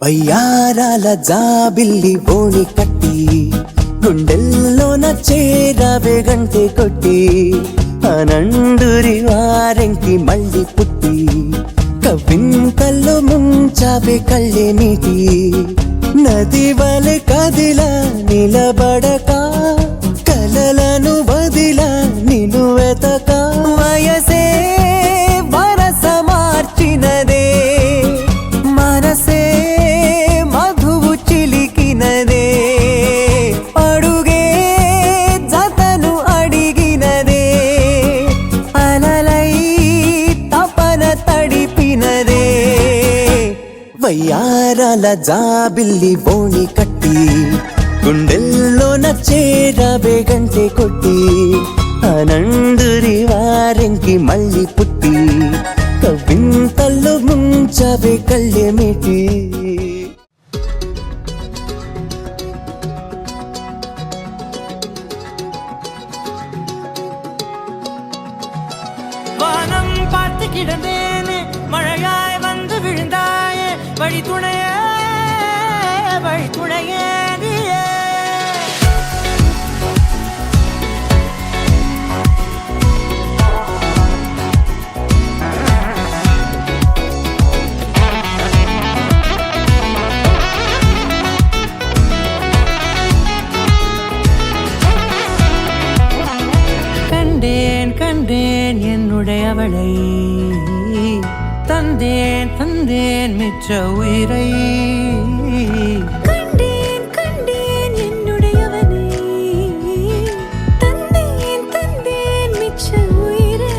వయ్యారాల జాబిల్లి ఓణి కట్టి గుండెల్లోన చేరావే గంటె కొట్టి అనండురి వారెంకి మళ్ళీ పుట్టి కవింతల్లో ముంచావే కళ్ళే నీటి నది వలె కదిలా నిలబడక కలలను వదిలా నిన్ను వెతక వయసే వరస మార్చినదే మనసే మధువు చిలికినదే అడుగే జతను అడిగినదే అలలై తపన తడిపినదే వయ్యారాల జాబిల్లి బోణి కట్టి గుండెల్లోన చేరావే గంటె కొట్టి అనండురి వారెంకి మళ్ళీ పుట్టి కవింతల్లో ముంచావే కళ్ళే మీటి வானம் பார்த்து கிடந்தேனே மழையாய் வந்து விழுந்தாயே வழி துணையே நீயே கண்டேன் என்னுடையவளை தந்தேன் மிச்ச உயிரை கண்டேன் என்னுடையவனை தந்தேன் மிச்ச உயிரை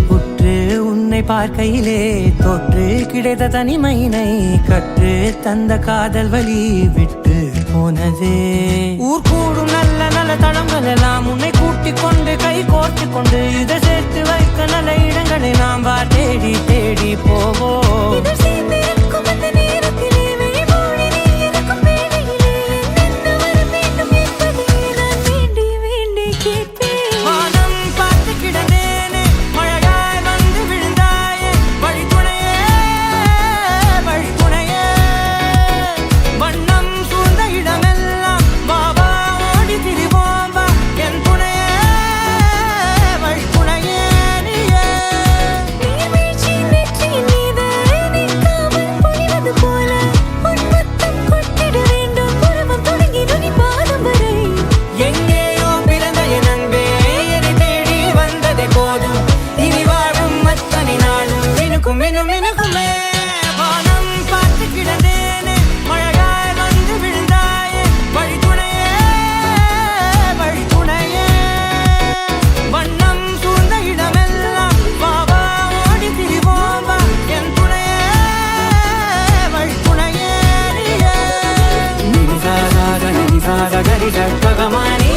உற்று உன்னை பார்க்கையிலே தொற்று கிடைத்த தனிமையினை கற்று தந்த காதல் வழி விட்டு போனதே ஊர் கூடும் நல்ல நல்ல தளங்கள் எல்லாம் உன்னை கூட்டிக் கொண்டு கை கோர்த்து கொண்டு இதை சேர்த்து வைக்க நல்ல இடங்களை நாம் வா தேடி தேடி போவோம் Gari Gari Gari